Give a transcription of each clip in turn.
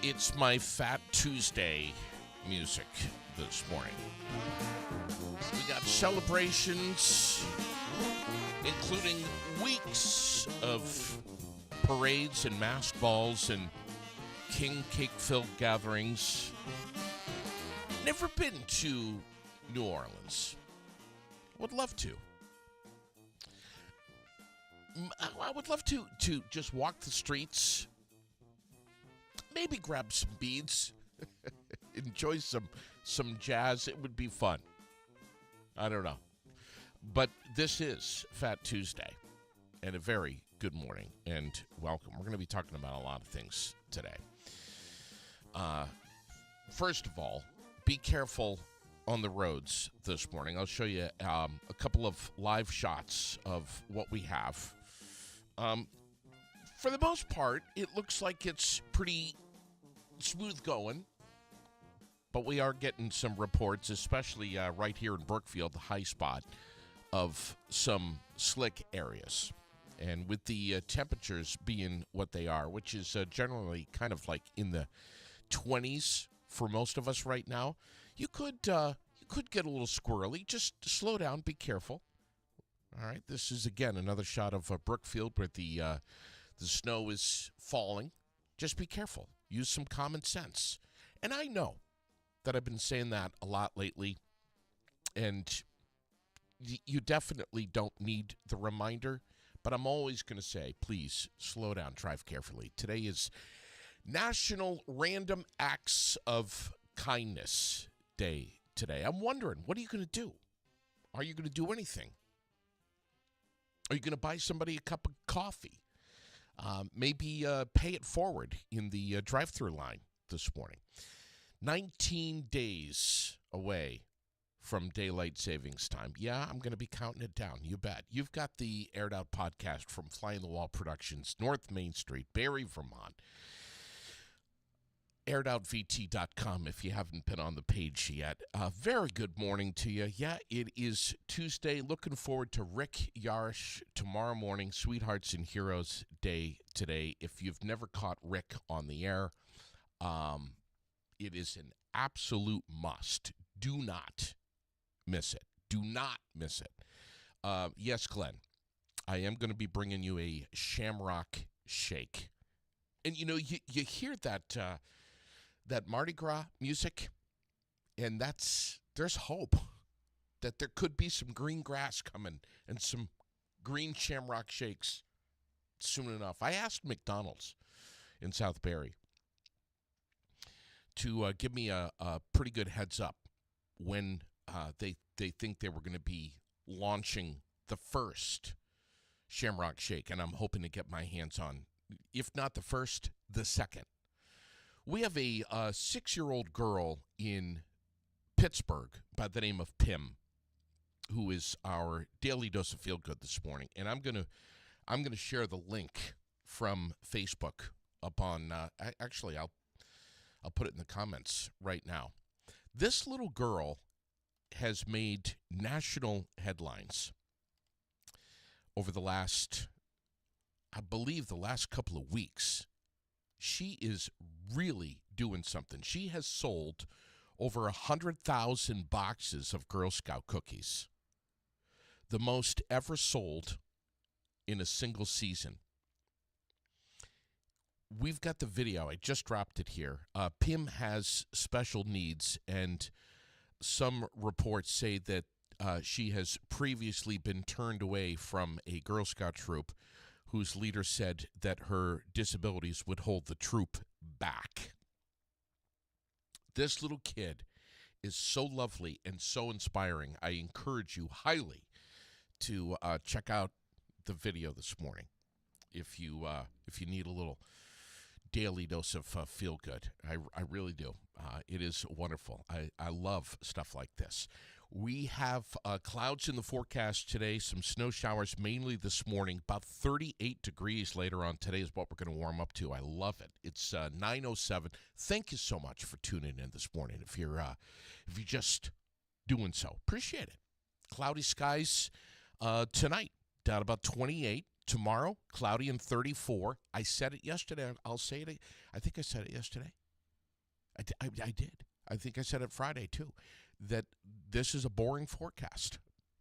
It's my Fat Tuesday music this morning. We got celebrations, including weeks of parades and masked balls and king cake-filled gatherings. Never been to New Orleans. Would love to. I would love to just walk the streets. Maybe grab some beads, enjoy some jazz. It would be fun. I don't know. But this is Fat Tuesday, and a very good morning, and welcome. We're going to be talking about a lot of things today. First of all, be careful on the roads this morning. I'll show you a couple of live shots of what we have. For the most part, it looks like it's pretty smooth going, but we are getting some reports, especially right here in Brookfield, the high spot, of some slick areas. And with the temperatures being what they are, which is generally kind of like in the 20s for most of us right now, you could get a little squirrely. Just slow down, be careful. All right, this is again another shot of Brookfield where the snow is falling. Just be careful. Use some common sense. And I know that I've been saying that a lot lately, and you definitely don't need the reminder, but I'm always going to say, please slow down, drive carefully. Today is National Random Acts of Kindness Day today. I'm wondering, what are you going to do? Are you going to do anything? Are you going to buy somebody a cup of coffee? Maybe pay it forward in the drive-thru line this morning. 19 days away from daylight savings time. Yeah, I'm going to be counting it down. You bet. You've got the Aired Out podcast from Fly on the Wall Productions, North Main Street, Barrie, Vermont. airedoutvt.com if you haven't been on the page yet. Very good morning to you. Yeah, it is Tuesday. Looking forward to Rick Yarish tomorrow morning. Sweethearts and Heroes Day today. If you've never caught Rick on the air, it is an absolute must. Do not miss it. Do not miss it. Yes, Glenn, I am going to be bringing you a Shamrock Shake. And, you know, you hear that Mardi Gras music, and there's hope that there could be some green grass coming and some green Shamrock Shakes soon enough. I asked McDonald's in South Barrie to give me a pretty good heads up when they think they were going to be launching the first Shamrock Shake, and I'm hoping to get my hands on, if not the first, the second. We have a 6-year-old girl in Pittsburgh by the name of Pim, who is our daily dose of feel good this morning, and I'm gonna share the link from Facebook up on. Actually, I'll put it in the comments right now. This little girl has made national headlines over the last, I believe, the last couple of weeks. She is really doing something. She has sold over 100,000 boxes of Girl Scout cookies, the most ever sold in a single season. we've got the video. I just dropped it here. Pim has special needs, and some reports say that she has previously been turned away from a Girl Scout troop whose leader said that her disabilities would hold the troop back. This little kid is so lovely and so inspiring. I encourage you highly to check out the video this morning if you need a little daily dose of feel good. I really do. It is wonderful. I love stuff like this. We have clouds in the forecast today, some snow showers mainly this morning, about 38 degrees later on today is what we're going to warm up to. I love it. It's 9:07. Thank you so much for tuning in this morning. If you're just doing so, appreciate it. Cloudy skies tonight, down about 28. Tomorrow, cloudy and 34. I said it yesterday. I'll say it. I think I said it yesterday. I did. I think I said it Friday, too, that this is a boring forecast.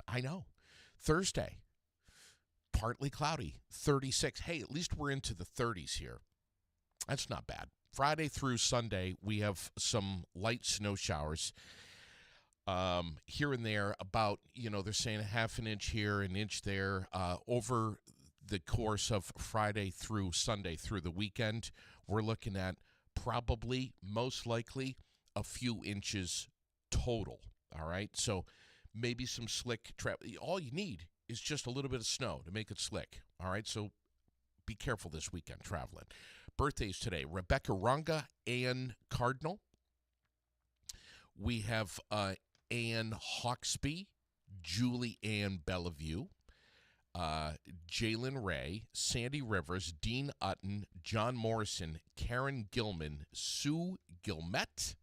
I know. Thursday, partly cloudy, 36. Hey, at least we're into the 30s here. That's not bad. Friday through Sunday, we have some light snow showers here and there. About, they're saying a half an inch here, an inch there. Over the course of Friday through Sunday through the weekend, we're looking at probably, most likely, a few inches total. All right, so maybe some slick travel. All you need is just a little bit of snow to make it slick. All right, so be careful this weekend traveling. Birthdays today: Rebecca Runga, Ann Cardinal. We have Ann Hawksby, Julie Ann Bellevue, Jalen Ray, Sandy Rivers, Dean Utton, John Morrison, Karen Gilman, Sue Gilmette,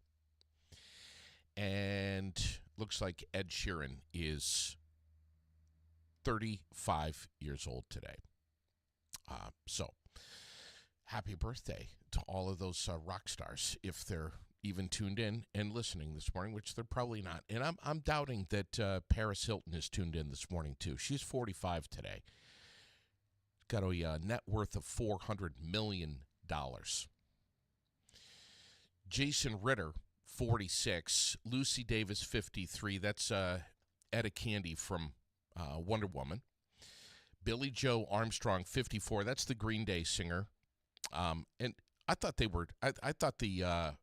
and looks like Ed Sheeran is 35 years old today. So happy birthday to all of those rock stars, if they're even tuned in and listening this morning, which they're probably not. And I'm doubting that Paris Hilton is tuned in this morning, too. She's 45 today. Got a net worth of $400 million. Jason Ritter, 46. Lucy Davis, 53. That's Etta Candy from Wonder Woman. Billy Joe Armstrong, 54. That's the Green Day singer. And I thought they were. I thought the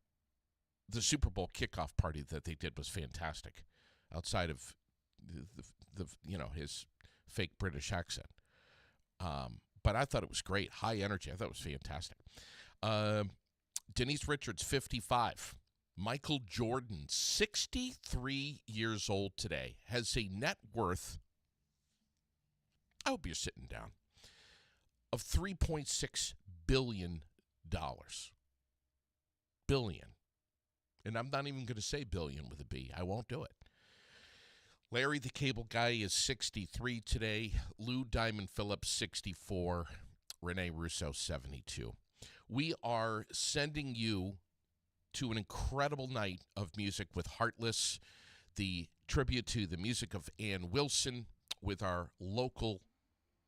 Super Bowl kickoff party that they did was fantastic, outside of the his fake British accent. But I thought it was great, high energy. I thought it was fantastic. Denise Richards, 55. Michael Jordan, 63 years old today, has a net worth, I hope you're sitting down, of $3.6 billion. Billion. And I'm not even going to say billion with a B. I won't do it. Larry the Cable Guy is 63 today. Lou Diamond Phillips, 64. Renee Russo, 72. We are sending you to an incredible night of music with Heartless, the tribute to the music of Ann Wilson with our local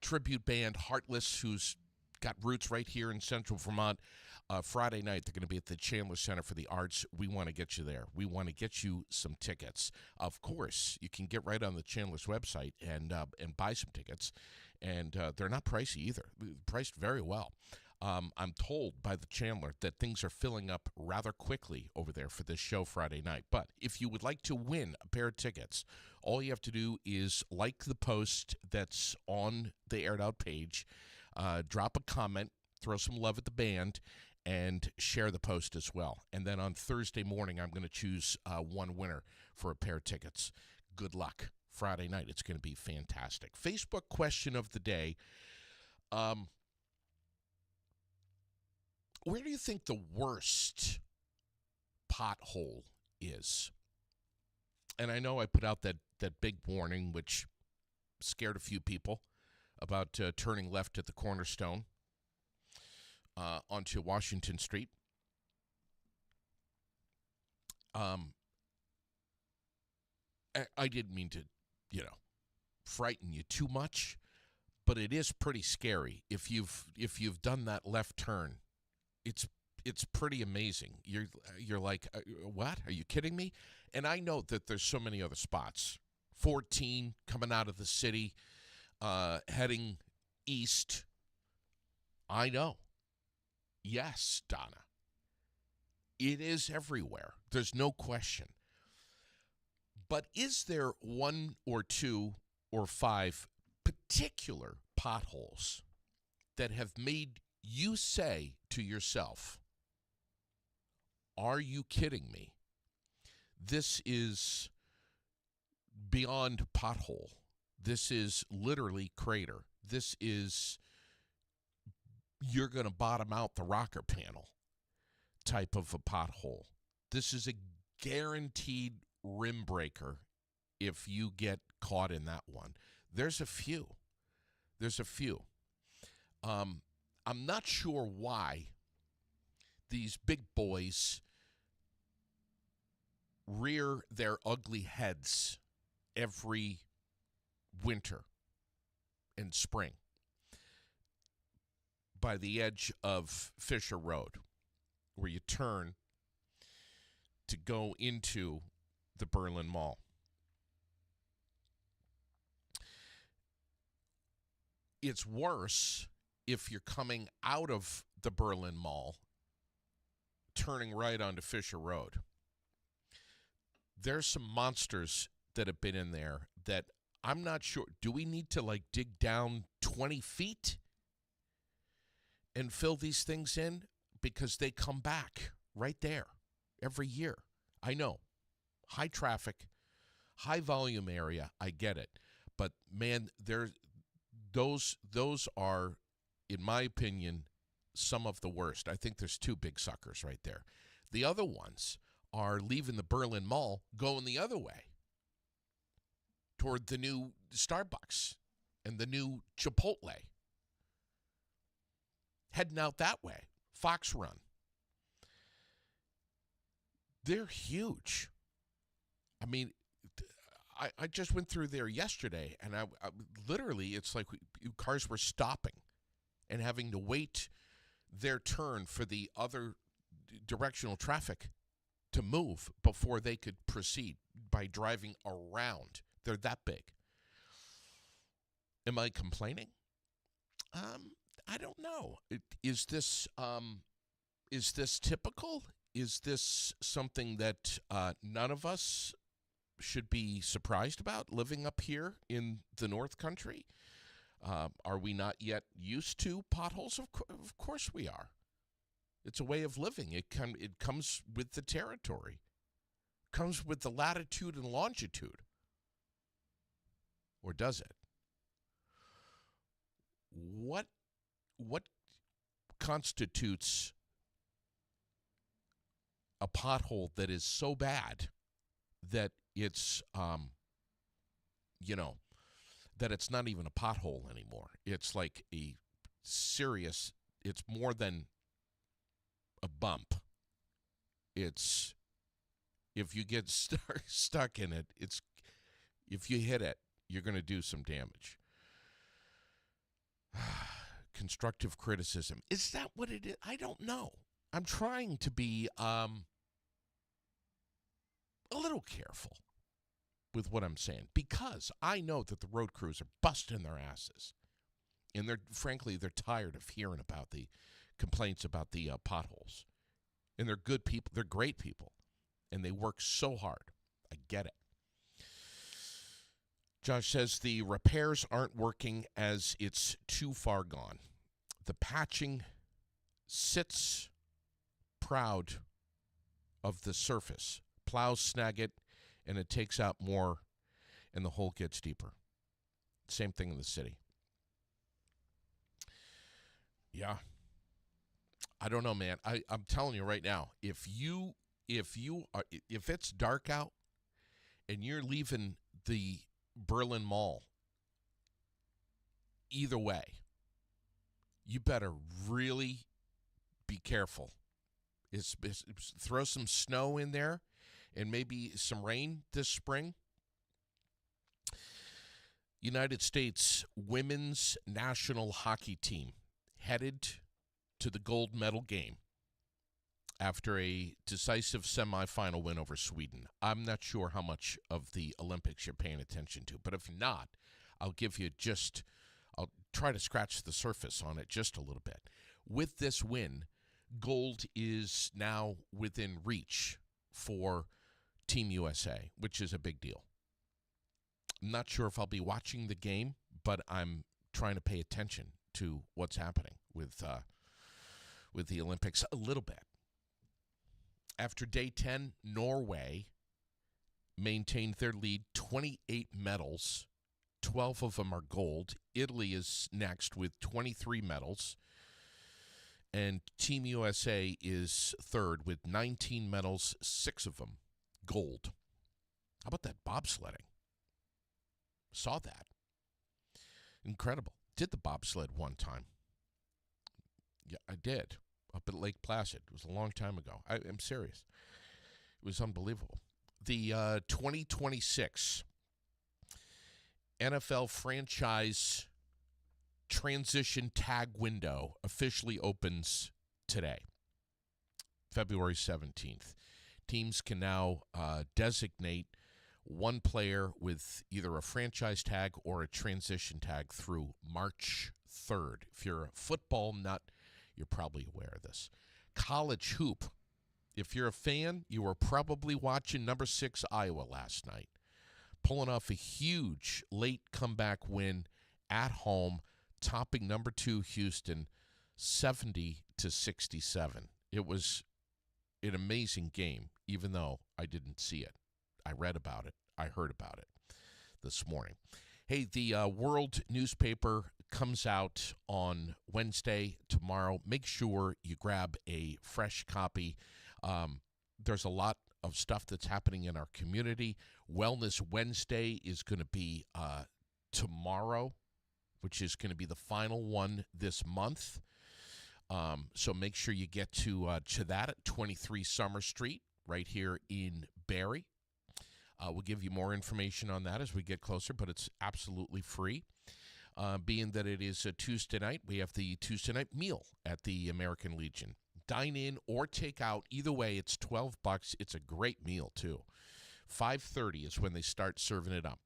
tribute band Heartless, who's got roots right here in Central Vermont. Friday night, they're going to be at the Chandler Center for the Arts. We want to get you there. We want to get you some tickets. Of course, you can get right on the Chandler's website and buy some tickets. And they're not pricey either. Priced very well. I'm told by the Chandler that things are filling up rather quickly over there for this show Friday night. But if you would like to win a pair of tickets, all you have to do is like the post that's on the Aired Out page, drop a comment, throw some love at the band, and share the post as well. And then on Thursday morning, I'm going to choose one winner for a pair of tickets. Good luck. Friday night, it's going to be fantastic. Facebook question of the day. Where do you think the worst pothole is? And I know I put out that big warning, which scared a few people, about turning left at the Cornerstone onto Washington Street. I didn't mean to, frighten you too much, but it is pretty scary if you've done that left turn It's it's pretty amazing. You're like, what? Are you kidding me? And I know that there's so many other spots. 14 coming out of the city, heading east. I know. Yes, Donna. It is everywhere. There's no question. But is there one or two or five particular potholes that have made you say to yourself, are you kidding me? This is beyond pothole. This is literally crater. This is, you're going to bottom out the rocker panel type of a pothole. This is a guaranteed rim breaker if you get caught in that one. There's a few. I'm not sure why these big boys rear their ugly heads every winter and spring by the edge of Fisher Road, where you turn to go into the Berlin Mall. It's worse if you're coming out of the Berlin Mall, turning right onto Fisher Road. There's some monsters that have been in there that I'm not sure. Do we need to like dig down 20 feet and fill these things in? Because they come back right there every year. I know. High traffic, high volume area. I get it. But man, those are, in my opinion, some of the worst. I think there's two big suckers right there. The other ones are leaving the Berlin Mall, going the other way toward the new Starbucks and the new Chipotle. Heading out that way. Fox Run. They're huge. I mean, I just went through there yesterday, and I literally, it's like cars were stopping and having to wait their turn for the other directional traffic to move before they could proceed by driving around. They're that big. Am I complaining? I don't know. Is this typical? Is this something that none of us should be surprised about living up here in the North Country? Are we not yet used to potholes? Of course we are. It's a way of living. It comes with the territory. It comes with the latitude and longitude. Or does it? What constitutes a pothole that is so bad that it's that it's not even a pothole anymore? It's like a serious, it's more than a bump. It's, if you get stuck in it, if you hit it, you're going to do some damage. Constructive criticism. Is that what it is? I don't know. I'm trying to be a little careful with what I'm saying, because I know that the road crews are busting their asses. And they're tired of hearing about the complaints about the potholes. And they're good people. They're great people. And they work so hard. I get it. Josh says the repairs aren't working as it's too far gone. The patching sits proud of the surface. Plows snag it, and it takes out more, and the hole gets deeper. Same thing in the city. Yeah. I don't know, man. I'm telling you right now, if it's dark out and you're leaving the Berlin Mall, either way, you better really be careful. Throw some snow in there and maybe some rain this spring. United States women's national hockey team headed to the gold medal game after a decisive semifinal win over Sweden. I'm not sure how much of the Olympics you're paying attention to, but if not, I'll try to scratch the surface on it just a little bit. With this win, gold is now within reach for Team USA, which is a big deal. I'm not sure if I'll be watching the game, but I'm trying to pay attention to what's happening with the Olympics a little bit. After day 10, Norway maintained their lead, 28 medals. 12 of them are gold. Italy is next with 23 medals. And Team USA is third with 19 medals, 6 of them gold. How about that bobsledding? Saw that. Incredible. Did the bobsled one time. Yeah, I did. Up at Lake Placid. It was a long time ago. I'm serious. It was unbelievable. The 2026 NFL franchise transition tag window officially opens today, February 17th. Teams can now designate one player with either a franchise tag or a transition tag through March 3rd. If you're a football nut, you're probably aware of this. College hoop. If you're a fan, you were probably watching number 6 Iowa last night, pulling off a huge late comeback win at home, topping number 2 Houston 70-67. It was an amazing game, even though I didn't see it. I read about it. I heard about it this morning. Hey, the World newspaper comes out on Wednesday, tomorrow. Make sure you grab a fresh copy. There's a lot of stuff that's happening in our community. Wellness Wednesday is going to be tomorrow, which is going to be the final one this month. So make sure you get to that at 23 Summer Street right here in Barrie. We'll give you more information on that as we get closer, but it's absolutely free. Being that it is a Tuesday night, we have the Tuesday night meal at the American Legion. Dine in or take out. Either way, it's $12. It's a great meal, too. 5:30 is when they start serving it up.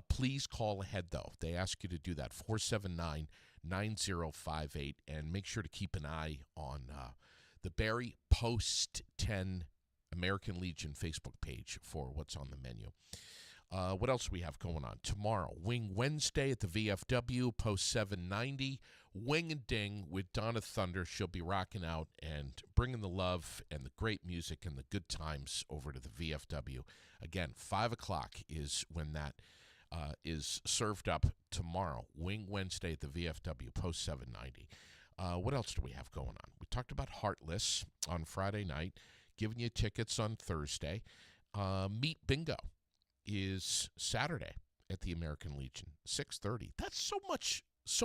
Please call ahead, though. They ask you to do that, 479-9058, and make sure to keep an eye on the Barrie Post 10 American Legion Facebook page for what's on the menu. What else do we have going on? Tomorrow, Wing Wednesday at the VFW, Post 790. Wing and Ding with Donna Thunder. She'll be rocking out and bringing the love and the great music and the good times over to the VFW. Again, 5 o'clock is when that is served up tomorrow. Wing Wednesday at the VFW, Post 790. What else do we have going on? We talked about Heartless on Friday night, giving you tickets on Thursday. Meet Bingo is Saturday at the American Legion, 6:30. That's so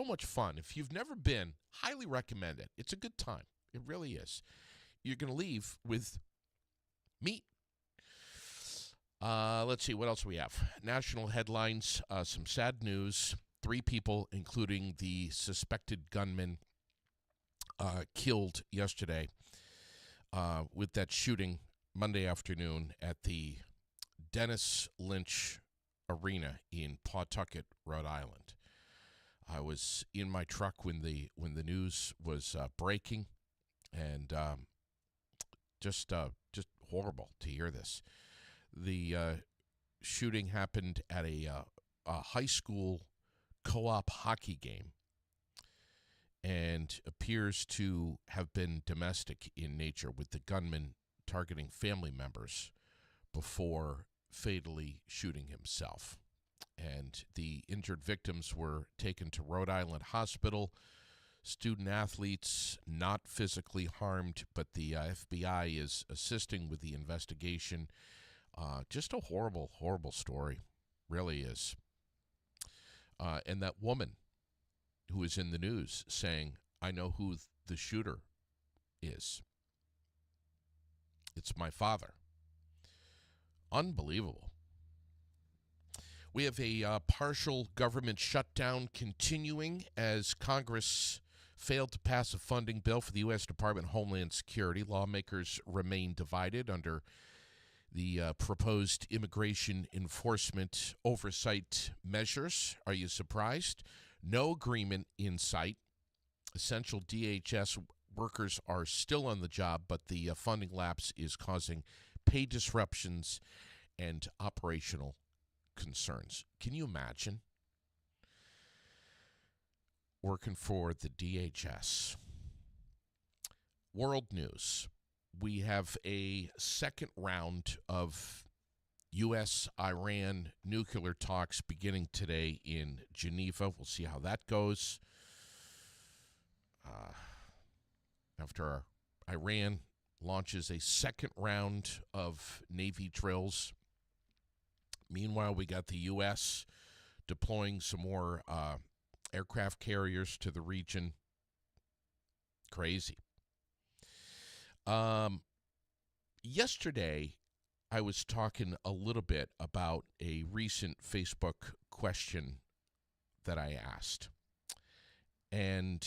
much fun. If you've never been, highly recommend it. It's a good time. It really is. You're going to leave with meat. Let's see, what else we have? National headlines, some sad news. 3 people, including the suspected gunman, killed yesterday with that shooting Monday afternoon at the Dennis Lynch Arena in Pawtucket, Rhode Island. I was in my truck when the news was breaking, and just horrible to hear this. The shooting happened at a high school co-op hockey game, and appears to have been domestic in nature, with the gunman targeting family members before fatally shooting himself. And the injured victims were taken to Rhode Island Hospital. Student athletes not physically harmed, but the FBI is assisting with the investigation. Just a horrible, horrible story. Really is. And that woman who is in the news saying, I know who the shooter is. It's my father. Unbelievable. We have a partial government shutdown continuing as Congress failed to pass a funding bill for the U.S. Department of Homeland Security. Lawmakers remain divided under the proposed immigration enforcement oversight measures. Are you surprised? No agreement in sight. Essential DHS workers are still on the job, but the funding lapse is causing pay disruptions and operational concerns. Can you imagine working for the DHS? World news. We have a second round of U.S.-Iran nuclear talks beginning today in Geneva. We'll see how that goes. After Iran launches a second round of Navy drills. Meanwhile, we got the U.S. deploying some more aircraft carriers to the region. Crazy. Yesterday, I was talking a little bit about a recent Facebook question that I asked. And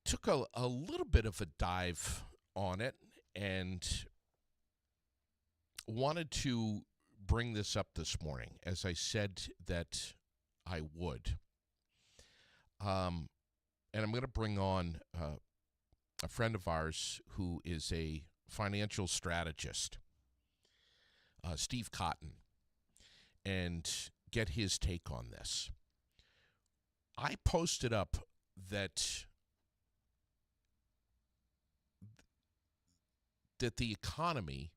took a little bit of a dive on it and wanted to bring this up this morning, as I said that I would. And I'm going to bring on a friend of ours who is a financial strategist, Steve Cotton, and get his take on this. I posted up that the economy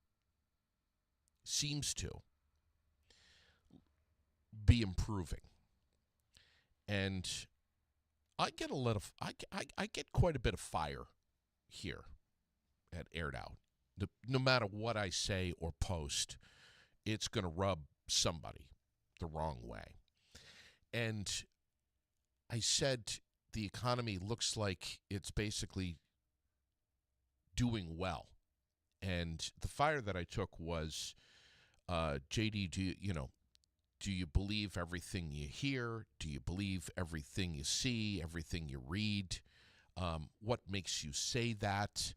seems to be improving. And I get I get quite a bit of fire here at Aired Out. No matter what I say or post, it's going to rub somebody the wrong way. And I said the economy looks like it's basically doing well. And the fire that I took was, JD, do you believe everything you hear? Do you believe everything you see, everything you read? What makes you say that?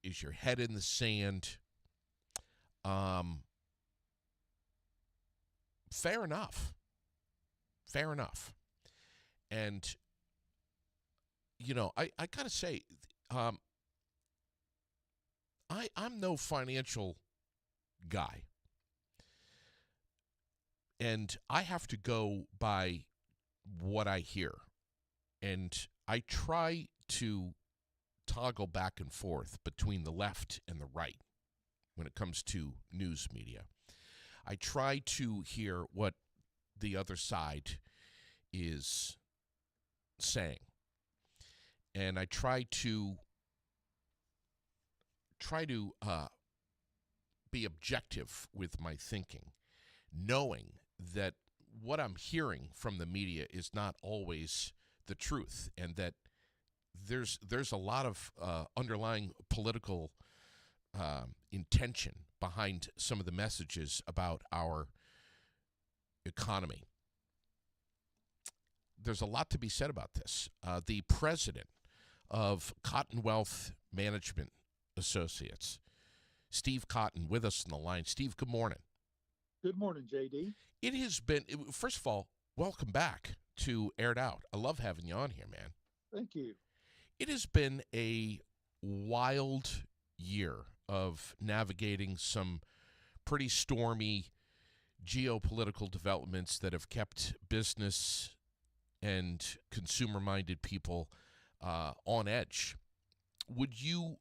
Is your head in the sand? Fair enough. Fair enough. And, I got to say, I'm no financial guy. And I have to go by what I hear. And I try to toggle back and forth between the left and the right when it comes to news media. I try to hear what the other side is saying. And I try to be objective with my thinking, knowing that what I'm hearing from the media is not always the truth, and that there's a lot of underlying political intention behind some of the messages about our economy. There's a lot to be said about this. The president of Cotton Wealth Management Associates, Steve Cotton, with us on the line. Steve, good morning. Good morning, JD. It has been, first of all, welcome back to Aired Out. I love having you on here, man. Thank you. It has been a wild year of navigating some pretty stormy geopolitical developments that have kept business and consumer-minded people on edge. Would you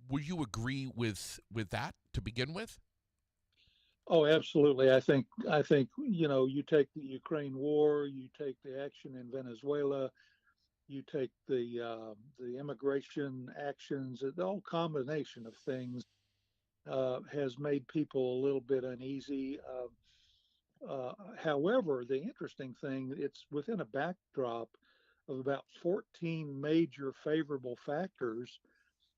agree with that to begin with? Oh, absolutely. I think you take the Ukraine war, you take the action in Venezuela, you take the immigration actions. The whole combination of things has made people a little bit uneasy. However, the interesting thing, it's within a backdrop of about 14 major favorable factors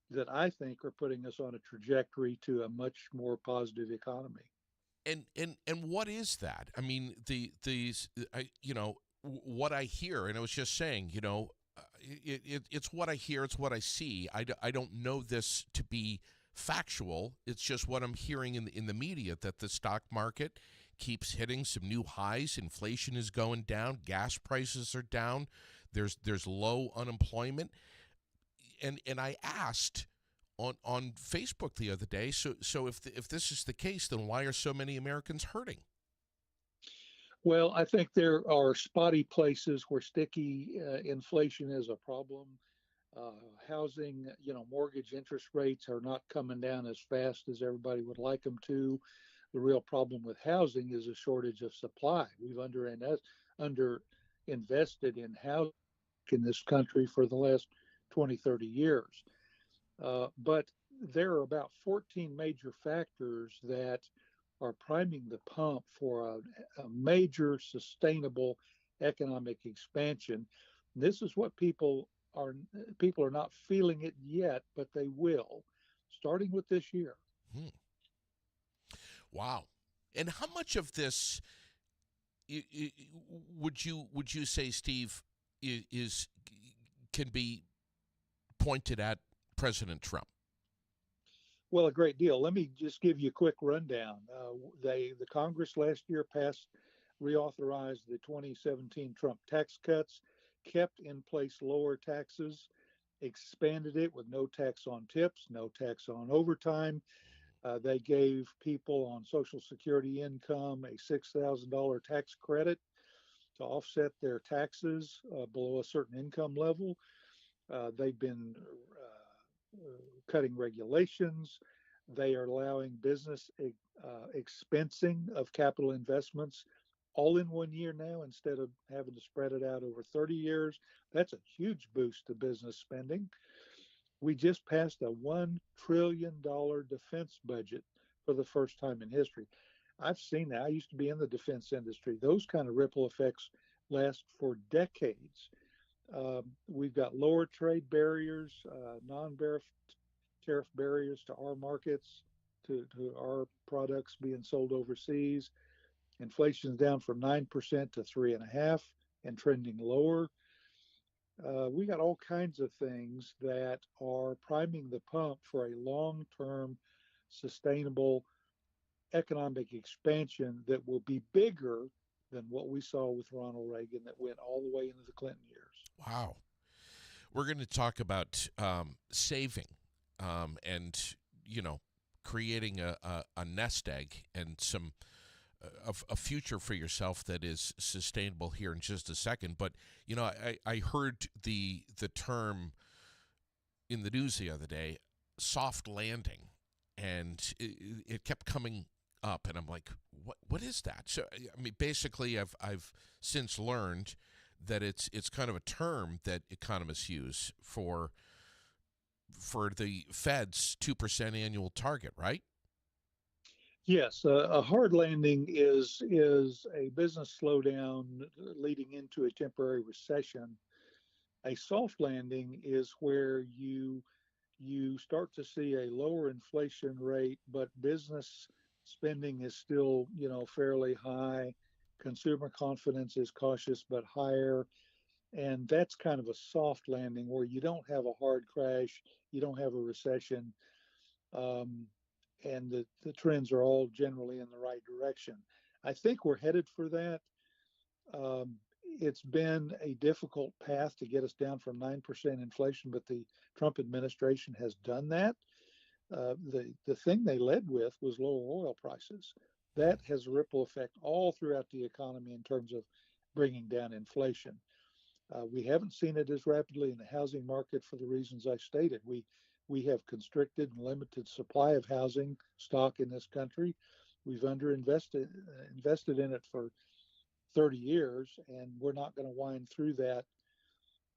that I think are putting us on a trajectory to a much more positive economy. And what is that? I mean, what I hear, and I was just saying, it's what I hear, it's what I see. I don't know this to be factual. It's just what I'm hearing in the media, that the stock market keeps hitting some new highs. Inflation is going down. Gas prices are down. There's low unemployment. And I asked on Facebook the other day, so if this is the case, then why are so many Americans hurting? Well, I think there are spotty places where sticky inflation is a problem. Uh, Housing, mortgage interest rates are not coming down as fast as everybody would like them to. The real problem with housing is a shortage of supply. We've under invested in housing in this country for the last 20, 30 years. But there are about 14 major factors that are priming the pump for a major sustainable economic expansion. This is what people are not feeling it yet, but they will, starting with this year. Hmm. Wow. And how much of this would you say, Steve, is can be pointed at President Trump? Well, a great deal. Let me just give you a quick rundown. The Congress last year reauthorized the 2017 Trump tax cuts, kept in place lower taxes, expanded it with no tax on tips, no tax on overtime. They gave people on Social Security income a $6,000 tax credit to offset their taxes below a certain income level. They've been cutting regulations. They are allowing business expensing of capital investments all in 1 year now instead of having to spread it out over 30 years. That's a huge boost to business spending. We just passed a $1 trillion defense budget for the first time in history. I've seen that. I used to be in the defense industry. Those kind of ripple effects last for decades. We've got lower trade barriers, non-tariff barriers to our markets, to our products being sold overseas. Inflation's down from 9% to 3.5% and trending lower. We got all kinds of things that are priming the pump for a long-term, sustainable economic expansion that will be bigger than what we saw with Ronald Reagan, that went all the way into the Clinton years. Wow. We're going to talk about saving and, creating a nest egg and some a future for yourself that is sustainable here in just a second. But, I heard the term in the news the other day, soft landing, and it kept coming up, and I'm like, what is that? So, I mean, basically, I've since learned that it's kind of a term that economists use for the Fed's 2% annual target, right? Yes, a hard landing is a business slowdown leading into a temporary recession. A soft landing is where you start to see a lower inflation rate, but business spending is still, fairly high. Consumer confidence is cautious but higher. And that's kind of a soft landing where you don't have a hard crash, you don't have a recession, and the trends are all generally in the right direction. I think we're headed for that. Um, it's been a difficult path to get us down from 9% inflation, but the Trump administration has done that. The thing they led with was lower oil prices. That has a ripple effect all throughout the economy in terms of bringing down inflation. We haven't seen it as rapidly in the housing market for the reasons I stated. We have constricted and limited supply of housing stock in this country. We've invested in it for 30 years, and we're not going to wind through that.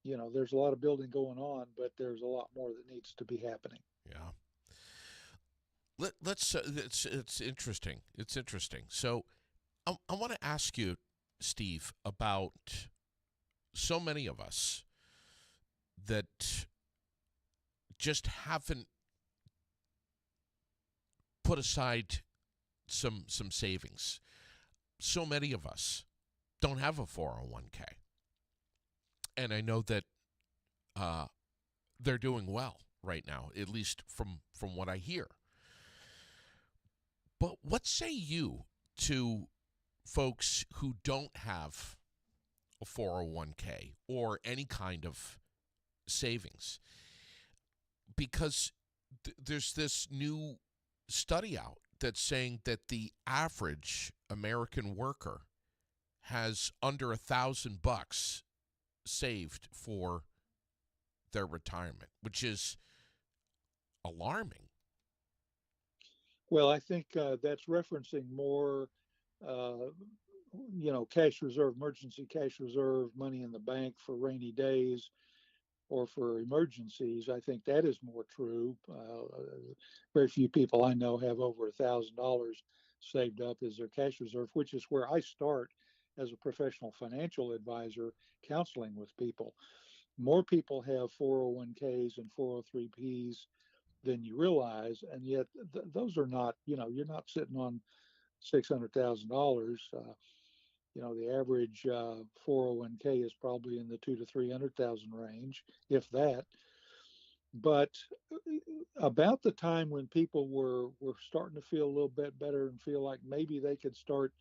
There's a lot of building going on, but there's a lot more that needs to be happening. Yeah. Let's. It's interesting. It's interesting. So, I want to ask you, Steve, about so many of us that just haven't put aside some savings. So many of us don't have a 401k, and I know that uh, they're doing well right now, at least from what I hear. But what say you to folks who don't have a 401k or any kind of savings? Because there's this new study out that's saying that the average American worker has under $1,000 saved for their retirement, which is alarming. Well, I think that's referencing more, uh, cash reserve, emergency cash reserve, money in the bank for rainy days or for emergencies. I think that is more true. Very few people I know have over $1,000 saved up as their cash reserve, which is where I start as a professional financial advisor counseling with people. More people have 401ks and 403ps than you realize, and yet those are not. You're not sitting on $600,000. The average 401k is probably in the 200,000 to 300,000 range, if that. But about the time when people were starting to feel a little bit better and feel like maybe they could start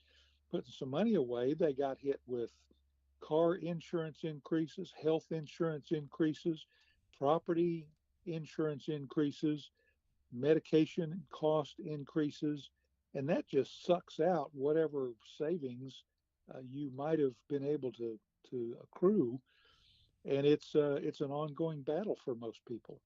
putting some money away, they got hit with car insurance increases, health insurance increases, property insurance increases, medication cost increases, and that just sucks out whatever savings you might have been able to accrue, and it's an ongoing battle for most people.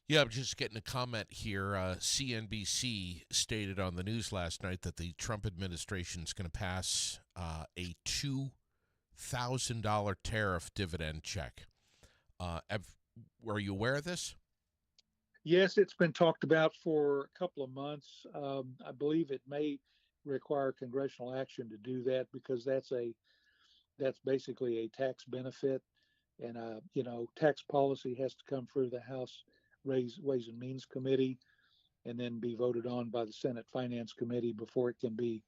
Yeah, I'm just getting a comment here. CNBC stated on the news last night that the Trump administration is going to pass a $2,000 tariff dividend check. Were you aware of this? Yes, it's been talked about for a couple of months. I believe it may require congressional action to do that because that's basically a tax benefit, and tax policy has to come through the House Ways and Means Committee and then be voted on by the Senate Finance Committee before it can be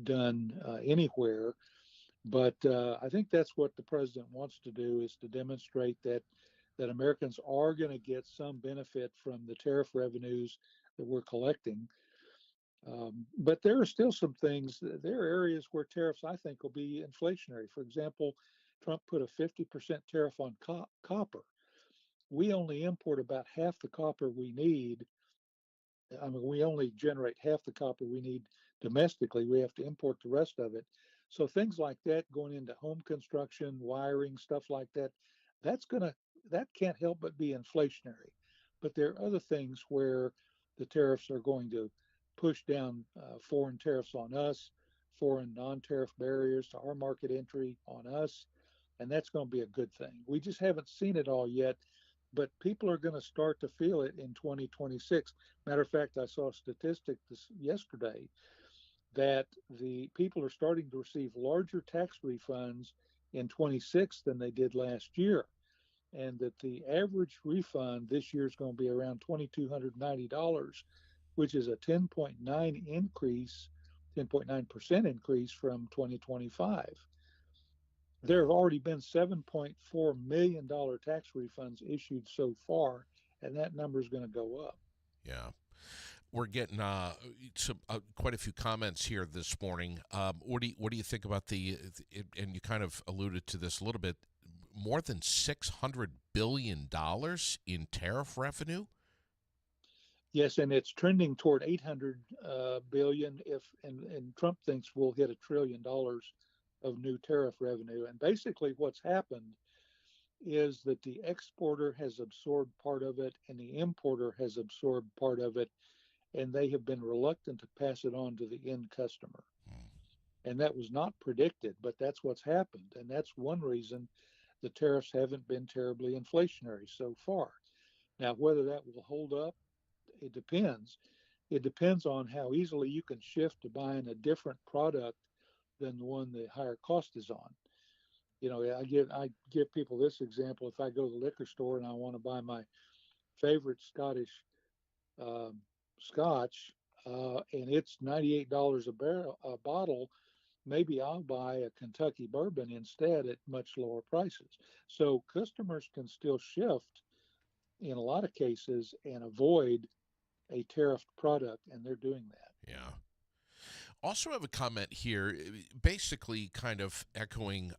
done anywhere. But I think that's what the president wants to do, is to demonstrate that Americans are going to get some benefit from the tariff revenues that we're collecting. But there are still some things, there are areas where tariffs, I think, will be inflationary. For example, Trump put a 50% tariff on copper. We only import about half the copper we need. I mean, we only generate half the copper we need domestically. We have to import the rest of it. So things like that going into home construction, wiring, stuff like that, that can't help but be inflationary. But there are other things where the tariffs are going to push down foreign tariffs on us, foreign non-tariff barriers to our market entry on us, and that's going to be a good thing. We just haven't seen it all yet, but people are going to start to feel it in 2026. Matter of fact, I saw a statistic yesterday that the people are starting to receive larger tax refunds in 26 than they did last year, and that the average refund this year is going to be around $2,290, which is a 10.9% increase from 2025. There have already been $7.4 million tax refunds issued so far, and that number is going to go up. Yeah. We're getting quite a few comments here this morning. What do you think about and you kind of alluded to this a little bit, more than $600 billion in tariff revenue? Yes, and it's trending toward 800 billion. And Trump thinks we'll hit $1 trillion of new tariff revenue. And basically, what's happened is that the exporter has absorbed part of it, and the importer has absorbed part of it, and they have been reluctant to pass it on to the end customer. And that was not predicted, but that's what's happened, and that's one reason the tariffs haven't been terribly inflationary so far. Now, whether that will hold up, it depends. It depends on how easily you can shift to buying a different product than the one the higher cost is on. I give people this example. If I go to the liquor store and I want to buy my favorite Scottish scotch, and it's $98 a bottle, maybe I'll buy a Kentucky bourbon instead at much lower prices. So customers can still shift in a lot of cases and avoid a tariffed product, and they're doing that. Yeah. Also have a comment here, basically kind of echoing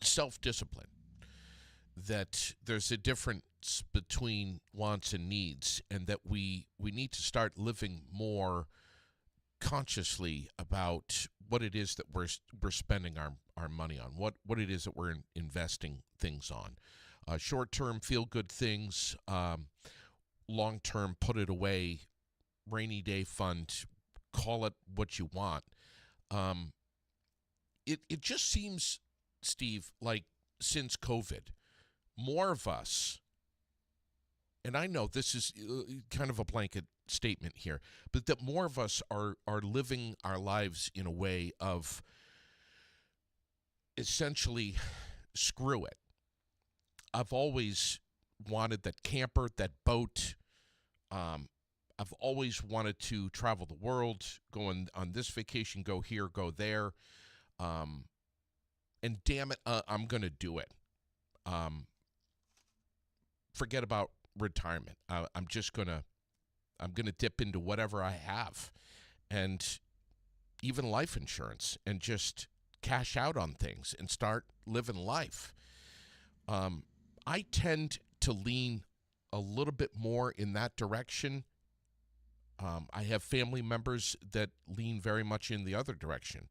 self-discipline, that there's a difference between wants and needs, and that we need to start living more consciously about what it is that we're spending our money on, what it is that we're investing things on. Short-term feel-good things, long-term put it away, rainy day fund, call it what you want. It just seems, Steve, like since COVID, more of us, and I know this is kind of a blanket statement here, but that more of us are living our lives in a way of essentially screw it. I've always wanted that camper, that boat. I've always wanted to travel the world, go on this vacation, go here, go there. And damn it, I'm going to do it. Forget about retirement. I'm going to dip into whatever I have, and even life insurance, and just cash out on things and start living life. I tend to lean a little bit more in that direction. I have family members that lean very much in the other direction.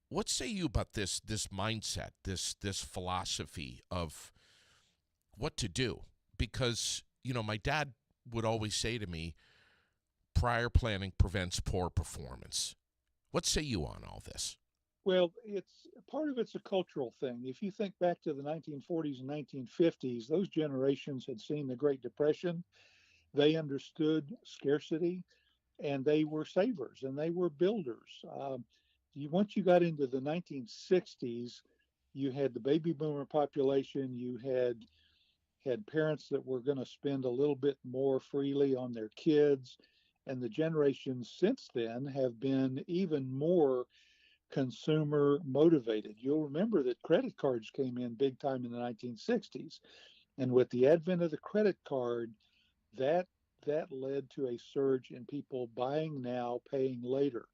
What say you about this mindset, this philosophy of what to do? Because, my dad would always say to me, prior planning prevents poor performance. What say you on all this? Well, it's part of it's a cultural thing. If you think back to the 1940s and 1950s, those generations had seen the Great Depression. They understood scarcity, and they were savers and they were builders. Once you got into the 1960s, you had the baby boomer population. You had parents that were going to spend a little bit more freely on their kids, and the generations since then have been even more consumer motivated. You'll remember that credit cards came in big time in the 1960s, and with the advent of the credit card, that led to a surge in people buying now, paying later.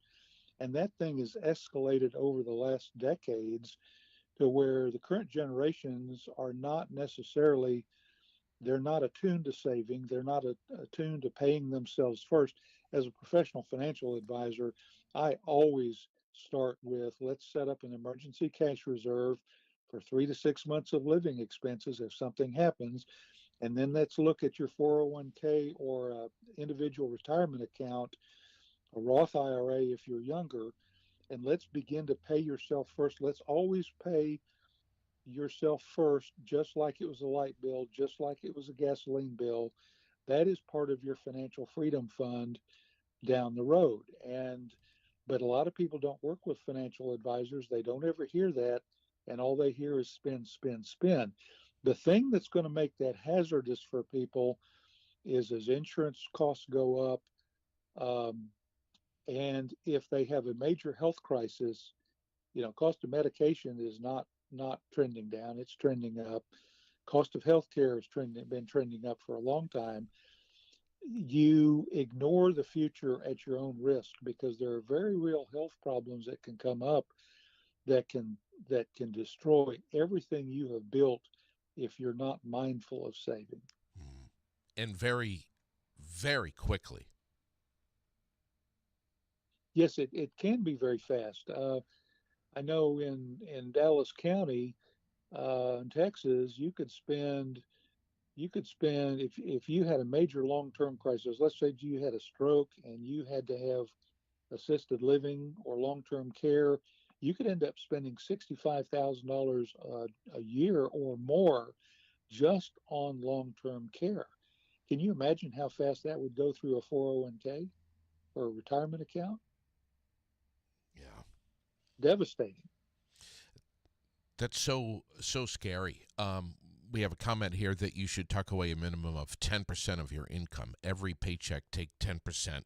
And that thing has escalated over the last decades to where the current generations are not necessarily, they're not attuned to saving, they're not attuned to paying themselves first. As a professional financial advisor, I always start with, let's set up an emergency cash reserve for 3 to 6 months of living expenses if something happens. And then let's look at your 401k or individual retirement account, a Roth IRA if you're younger, and let's begin to pay yourself first. Let's always pay yourself first, just like it was a light bill, just like it was a gasoline bill. That is part of your financial freedom fund down the road. But a lot of people don't work with financial advisors. They don't ever hear that, and all they hear is spend, spend, spend. The thing that's going to make that hazardous for people is as insurance costs go up, and if they have a major health crisis, cost of medication is not trending down; it's trending up. Cost of healthcare has been trending up for a long time. You ignore the future at your own risk, because there are very real health problems that can come up that can destroy everything you have built if you're not mindful of saving. And very, very quickly. Yes, it can be very fast. I know in Dallas County, in Texas, you could spend if you had a major long-term crisis. Let's say you had a stroke and you had to have assisted living or long-term care. You could end up spending $65,000 a year or more just on long-term care. Can you imagine how fast that would go through a 401k or a retirement account? Yeah. Devastating. That's so scary. we have a comment here that you should tuck away a minimum of 10% of your income. Every paycheck, take 10%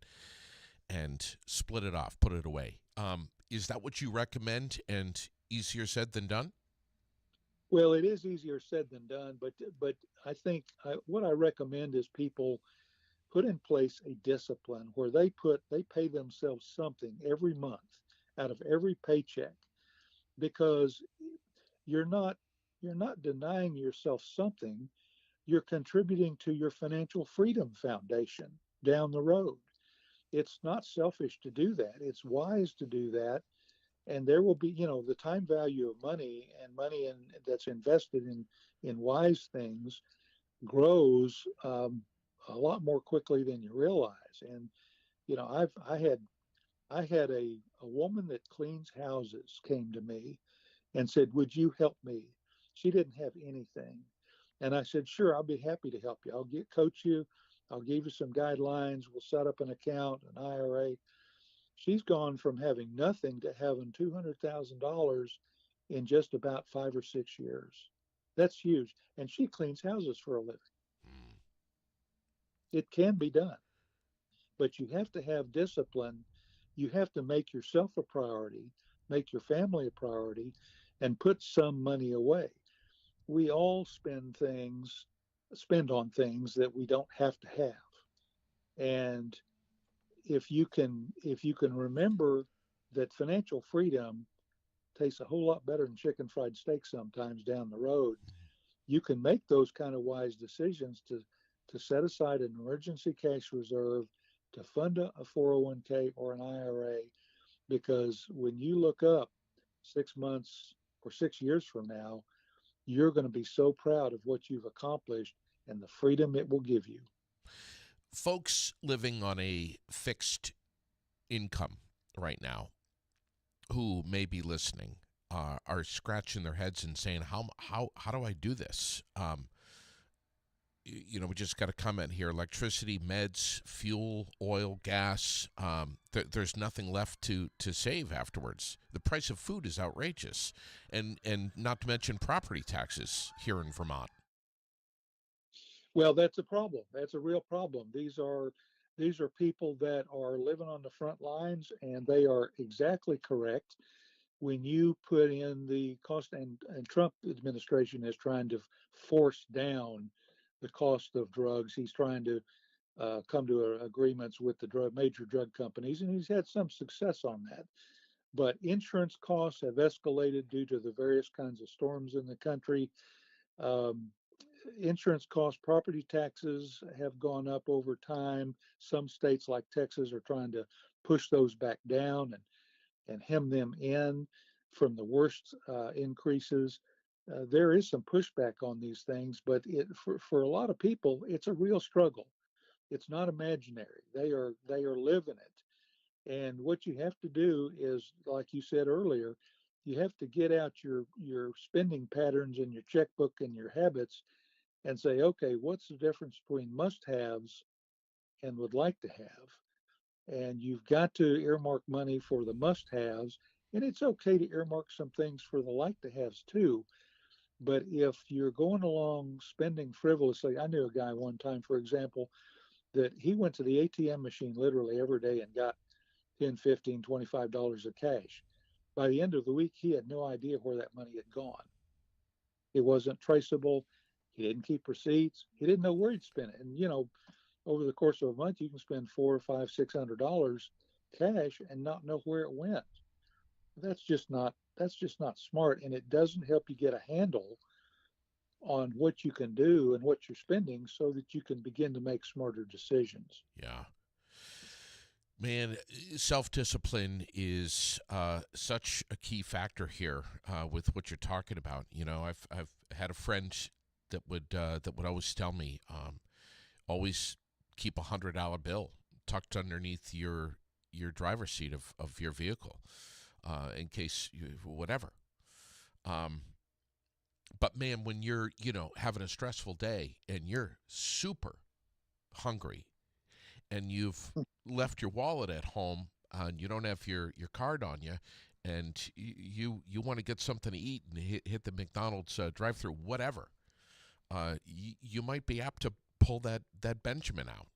and split it off, put it away. Is that what you recommend, and easier said than done? Well, it is easier said than done, but I think what I recommend is people put in place a discipline where they pay themselves something every month out of every paycheck, because you're not you're not denying yourself something. You're contributing to your financial freedom foundation down the road. It's not selfish to do that. It's wise to do that. And there will be, the time value of money, and money that's invested in wise things grows a lot more quickly than you realize. And I had a woman that cleans houses came to me and said, "Would you help me?" She didn't have anything, and I said, "Sure, I'll be happy to help you. I'll coach you. I'll give you some guidelines. We'll set up an account, an IRA." She's gone from having nothing to having $200,000 in just about 5 or 6 years. That's huge. And she cleans houses for a living. Mm. It can be done, but you have to have discipline. You have to make yourself a priority, make your family a priority, and put some money away. We all spend on things that we don't have to have. And if you can remember that financial freedom tastes a whole lot better than chicken fried steak sometimes down the road, you can make those kind of wise decisions to set aside an emergency cash reserve, to fund a 401k or an IRA, because when you look up 6 months or 6 years from now, you're going to be so proud of what you've accomplished and the freedom it will give you. Folks living on a fixed income right now who may be listening are scratching their heads and saying, how do I do this? We just got a comment here: electricity, meds, fuel, oil, gas. There's nothing left to save afterwards. The price of food is outrageous, and not to mention property taxes here in Vermont. Well, that's a problem. That's a real problem. These are people that are living on the front lines, and they are exactly correct. When you put in the cost, and Trump administration is trying to force down the cost of drugs. He's trying to come to agreements with the major drug companies, and he's had some success on that. But insurance costs have escalated due to the various kinds of storms in the country. Um, Insurance costs, property taxes have gone up over time. Some states like Texas are trying to push those back down and hem them in from the worst increases. There is some pushback on these things, but for a lot of people, it's a real struggle. It's not imaginary. They are living it. And what you have to do is, like you said earlier, you have to get out your spending patterns and your checkbook and your habits and say, okay, what's the difference between must-haves and would like to have? And you've got to earmark money for the must-haves, and it's okay to earmark some things for the like-to-haves too. But if you're going along spending frivolously, I knew a guy one time, for example, that he went to the ATM machine literally every day and got 10, 15, $25 of cash. By the end of the week, he had no idea where that money had gone. It wasn't traceable. He didn't keep receipts. He didn't know where he'd spent it. And over the course of a month, you can spend $400 or $500, $600 cash and not know where it went. That's just not smart, and it doesn't help you get a handle on what you can do and what you're spending, so that you can begin to make smarter decisions. Yeah. Man, self-discipline is such a key factor here with what you're talking about. I've had a friend that would always tell me, always keep $100 bill tucked underneath your driver's seat of your vehicle, in case whatever. But man, when you're having a stressful day and you're super hungry and you've left your wallet at home and you don't have your card on you, and you want to get something to eat and hit the McDonald's drive-through, whatever. you might be apt to pull that Benjamin out.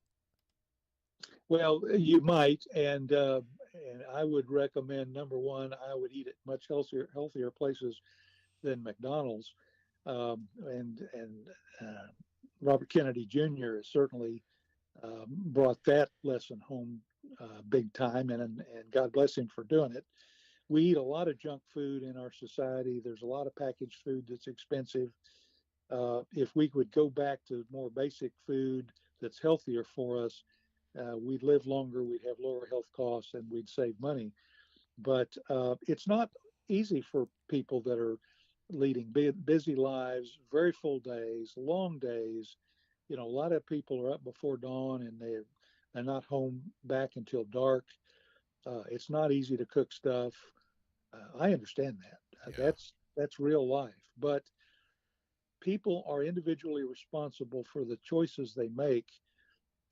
Well, you might, and I would recommend number one, I would eat at much healthier places than McDonald's, and Robert Kennedy Jr. has certainly brought that lesson home big time, and God bless him for doing it. We eat a lot of junk food in our society. There's a lot of packaged food that's expensive. If we would go back to more basic food that's healthier for us, we'd live longer, we'd have lower health costs, and we'd save money. But it's not easy for people that are leading busy lives, very full days, long days. You know, a lot of people are up before dawn and they're not home back until dark. It's not easy to cook stuff. I understand that. Yeah. That's real life. But people are individually responsible for the choices they make,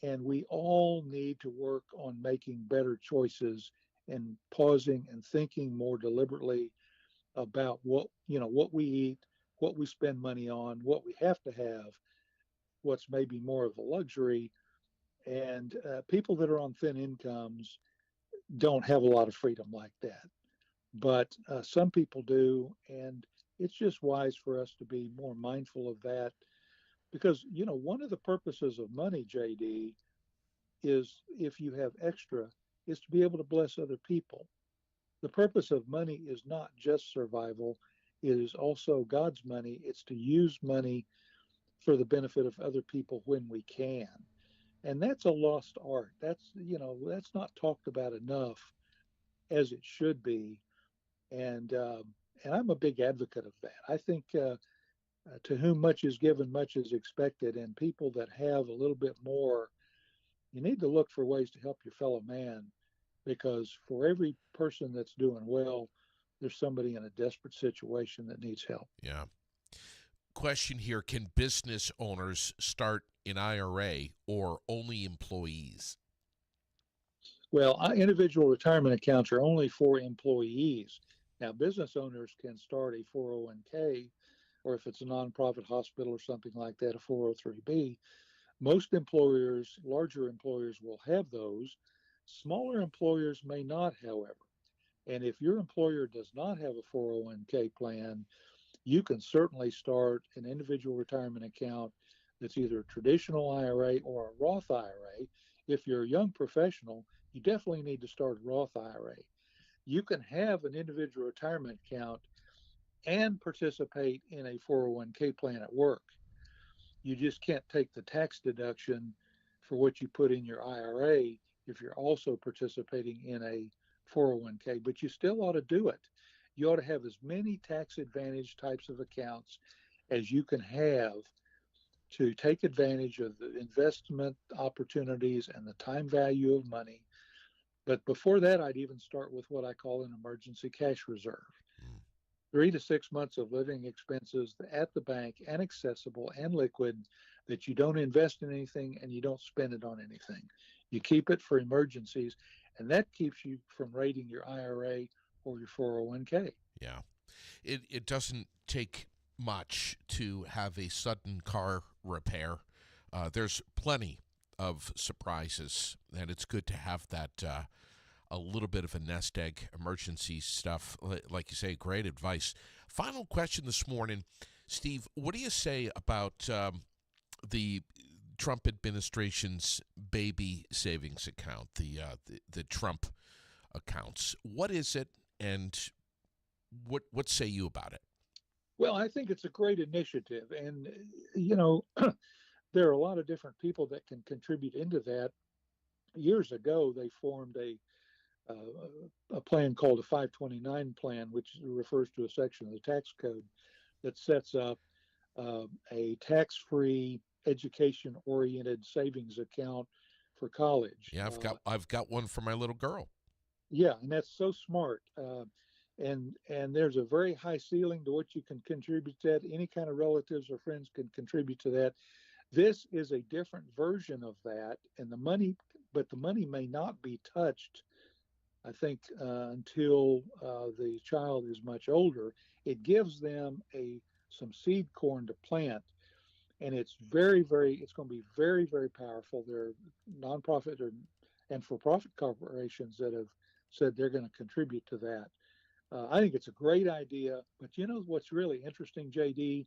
and we all need to work on making better choices and pausing and thinking more deliberately about what we eat, what we spend money on, what we have to have, what's maybe more of a luxury. And people that are on thin incomes don't have a lot of freedom like that, but some people do, and it's just wise for us to be more mindful of that, because one of the purposes of money, JD, is if you have extra, is to be able to bless other people. The purpose of money is not just survival, it is also God's money. It's to use money for the benefit of other people when we can. And that's a lost art. That's not talked about enough as it should be. And I'm a big advocate of that. I think to whom much is given, much is expected. And people that have a little bit more, you need to look for ways to help your fellow man, because for every person that's doing well, there's somebody in a desperate situation that needs help. Yeah. Question here: can business owners start an IRA or only employees? Well, individual retirement accounts are only for employees. Now, business owners can start a 401k, or if it's a nonprofit hospital or something like that, a 403b. Most employers, larger employers, will have those. Smaller employers may not, however. And if your employer does not have a 401k plan, you can certainly start an individual retirement account that's either a traditional IRA or a Roth IRA. If you're a young professional, you definitely need to start a Roth IRA. You can have an individual retirement account and participate in a 401k plan at work. You just can't take the tax deduction for what you put in your IRA if you're also participating in a 401k, but you still ought to do it. You ought to have as many tax advantage types of accounts as you can have to take advantage of the investment opportunities and the time value of money. But before that, I'd even start with what I call an emergency cash reserve. 3 to 6 months of living expenses at the bank, and accessible and liquid, that you don't invest in anything and you don't spend it on anything. You keep it for emergencies, and that keeps you from raiding your IRA or your 401k. Yeah. It doesn't take much to have a sudden car repair. There's plenty of surprises, and it's good to have that a little bit of a nest egg emergency stuff. Like you say, great advice. Final question this morning, Steve. What do you say about the Trump administration's baby savings account, the Trump accounts? What is it, and what say you about it? Well, I think it's a great initiative, and there are a lot of different people that can contribute into that. Years ago, they formed a plan called a 529 plan, which refers to a section of the tax code that sets up a tax-free, education-oriented savings account for college. Yeah, I've got one for my little girl. Yeah, and that's so smart. And there's a very high ceiling to what you can contribute to that. Any kind of relatives or friends can contribute to that. This is a different version of that, and the money may not be touched, I think, until the child is much older. It gives them some seed corn to plant. and it's it's going to be very, very powerful. There are nonprofit and for-profit corporations that have said they're going to contribute to that. I think it's a great idea, but you know what's really interesting, JD?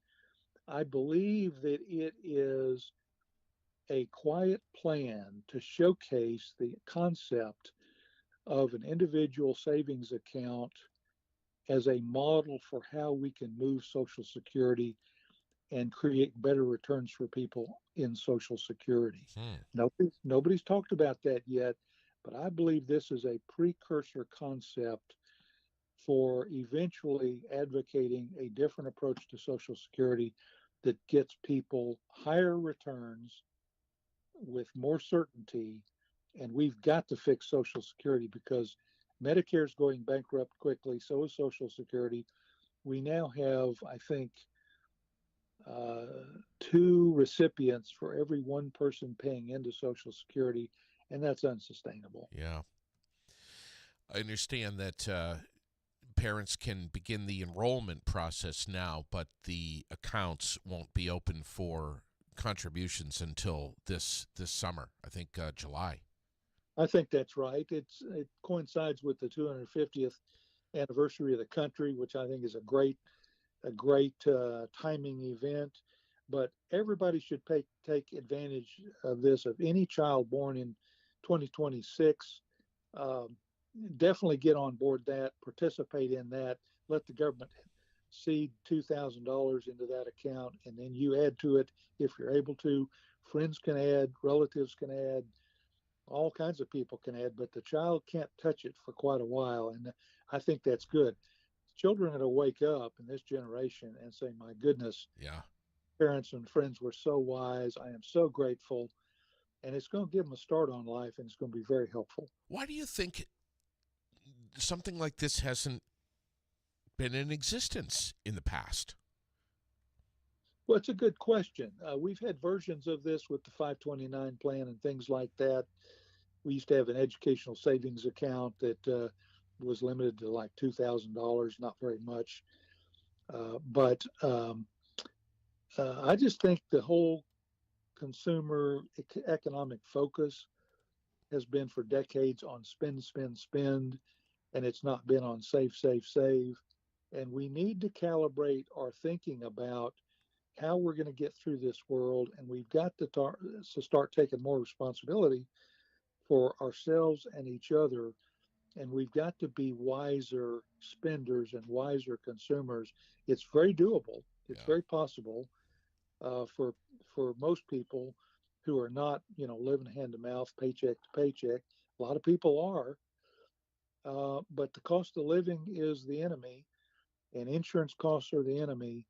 I believe that it is a quiet plan to showcase the concept of an individual savings account as a model for how we can move Social Security and create better returns for people in Social Security. Hmm. Nobody's talked about that yet, but I believe this is a precursor concept for eventually advocating a different approach to Social Security that gets people higher returns with more certainty. And we've got to fix Social Security because Medicare is going bankrupt quickly, so is Social Security. We now have, I think, uh, two recipients for every one person paying into Social Security, and that's unsustainable. Yeah. I understand that parents can begin the enrollment process now, but the accounts won't be open for contributions until this summer. I think July. I think that's right. It coincides with the 250th anniversary of the country, which I think is a great timing event. But everybody should take advantage of this. Of any child born in 2026, um, definitely get on board that, participate in that. Let the government seed $2,000 into that account, and then you add to it if you're able to. Friends can add, relatives can add, all kinds of people can add, but the child can't touch it for quite a while. And I think that's good. Children that'll wake up in this generation and say, my goodness, Yeah. parents and friends were so wise. I am so grateful. And it's going to give them a start on life, and it's going to be very helpful. Why do you think something like this hasn't been in existence in the past? Well, it's a good question. We've had versions of this with the 529 plan and things like that. We used to have an educational savings account that was limited to like $2,000, not very much. But I just think the whole consumer economic focus has been for decades on spend, spend, spend, and it's not been on save, save, save. And we need to calibrate our thinking about how we're going to get through this world. And we've got to start taking more responsibility for ourselves and each other. And we've got to be wiser spenders and wiser consumers. It's very doable. It's Yeah. very possible for most people who are not, living hand to mouth, paycheck to paycheck. A lot of people are, but the cost of living is the enemy, and insurance costs are the enemy.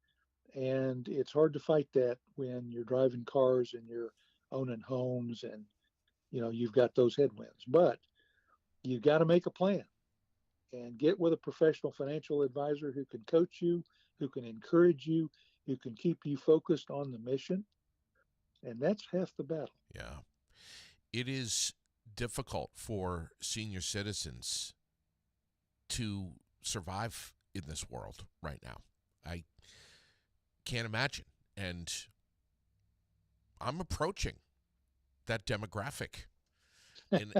And it's hard to fight that when you're driving cars and you're owning homes, and you've got those headwinds. But you've got to make a plan and get with a professional financial advisor who can coach you, who can encourage you, who can keep you focused on the mission. And that's half the battle. Yeah. It is difficult for senior citizens to survive in this world right now. I can't imagine. And I'm approaching that demographic. And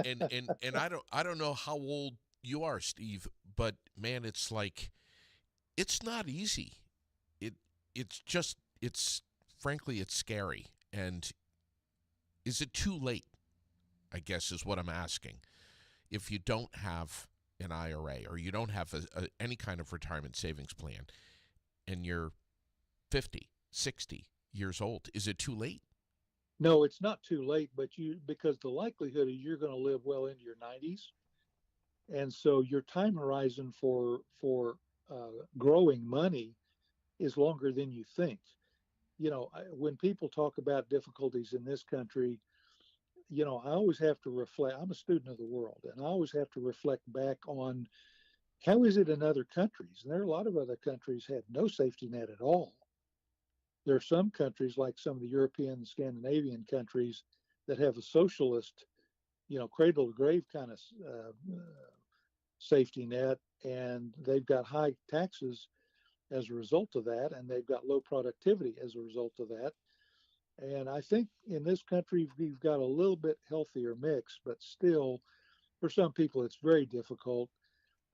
I don't know how old you are, Steve, but man, it's like it's not easy. It it's frankly it's scary. And is it too late? I guess is what I'm asking. If you don't have an IRA or you don't have any kind of retirement savings plan and you're 50, 60 years old, is it too late? No, it's not too late, but because the likelihood is you're going to live well into your 90s, and so your time horizon for growing money is longer than you think. When people talk about difficulties in this country, I always have to reflect. I'm a student of the world, and I always have to reflect back on how is it in other countries. And there are a lot of other countries have no safety net at all. There are some countries, like some of the European and Scandinavian countries, that have a socialist, cradle to grave kind of safety net, and they've got high taxes as a result of that, and they've got low productivity as a result of that. And I think in this country, we've got a little bit healthier mix, but still, for some people, it's very difficult.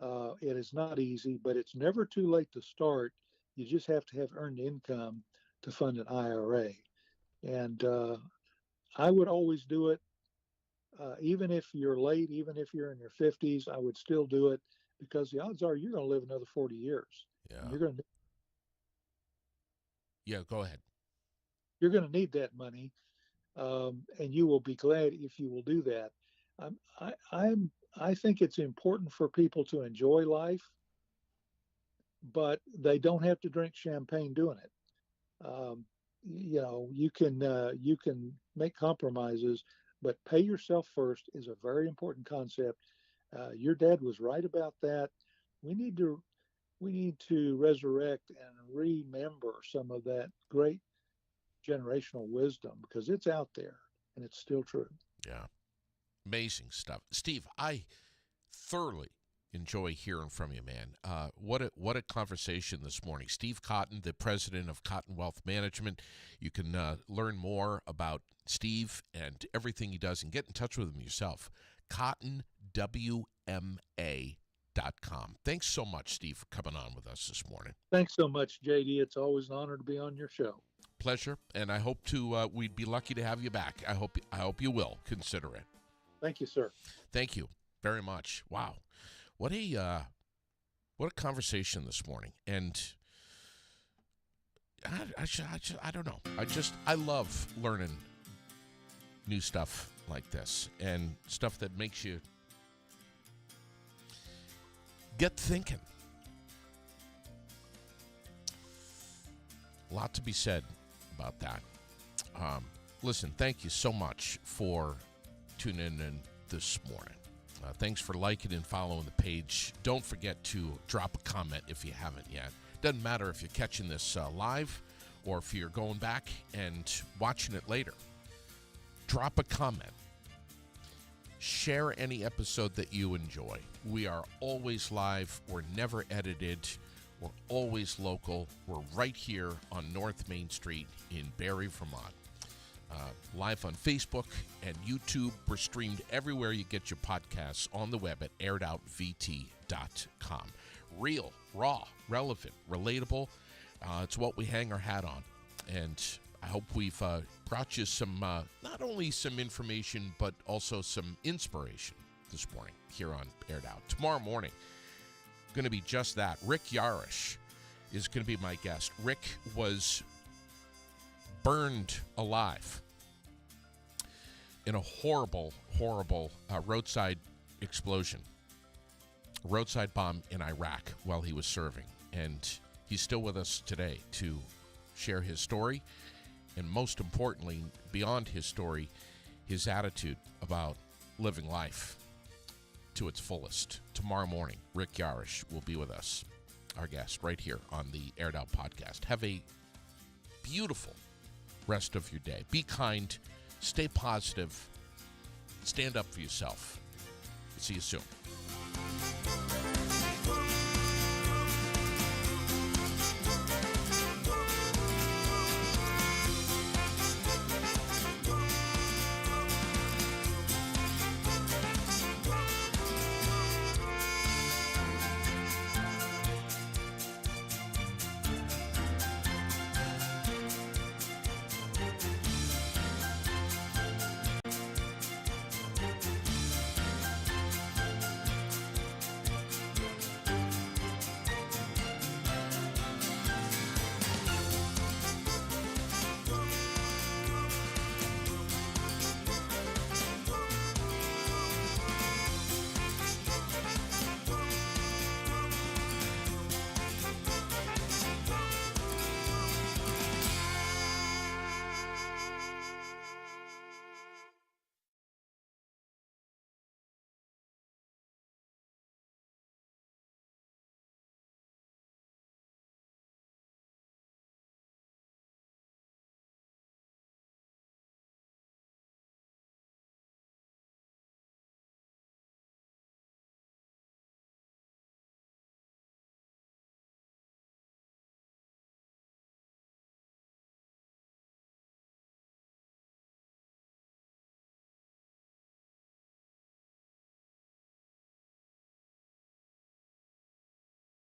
It is not easy, but it's never too late to start. You just have to have earned income to fund an IRA. And I would always do it, even if you're late, even if you're in your 50s, I would still do it because the odds are you're going to live another 40 years. Yeah. You're going to Yeah, go ahead. you're going to need that money, and you will be glad if you will do that. I'm, I think it's important for people to enjoy life, but they don't have to drink champagne doing it. You can make compromises, but pay yourself first is a very important concept. Your dad was right about that. We need to we need to resurrect and remember some of that great generational wisdom because it's out there and it's still true. Yeah. Amazing stuff. Steve, I thoroughly enjoy hearing from you, man. What a conversation this morning. Steve Cotton, the president of Cotton Wealth Management. You can learn more about Steve and everything he does and get in touch with him yourself. CottonWMA.com. Thanks so much, Steve, for coming on with us this morning. Thanks so much, JD. It's always an honor to be on your show. Pleasure, and I hope to we'd be lucky to have you back. I hope you will consider it. Thank you, sir. Thank you very much. Wow. What a conversation this morning, and I don't know. I love learning new stuff like this and stuff that makes you get thinking. A lot to be said about that. Listen, thank you so much for tuning in this morning. Thanks for liking and following the page. Don't forget to drop a comment if you haven't yet. Doesn't matter if you're catching this live or if you're going back and watching it later. Drop a comment. Share any episode that you enjoy. We are always live. We're never edited. We're always local. We're right here on North Main Street in Barrie, Vermont. Live on Facebook and YouTube. We're streamed everywhere you get your podcasts on the web at airedoutVT.com. Real, raw, relevant, relatable. It's what we hang our hat on. And I hope we've brought you some, not only some information, but also some inspiration this morning here on Aired Out. Tomorrow morning, going to be just that. Rick Yarish is going to be my guest. Rick was burned alive in a horrible roadside explosion, a roadside bomb in Iraq while he was serving. And he's still with us today to share his story, and most importantly, beyond his story, his attitude about living life to its fullest. Tomorrow morning, Rick Yarish will be with us, our guest, right here on the Aired Out podcast. Have a beautiful rest of your day. Be kind, stay positive, stand up for yourself. See you soon.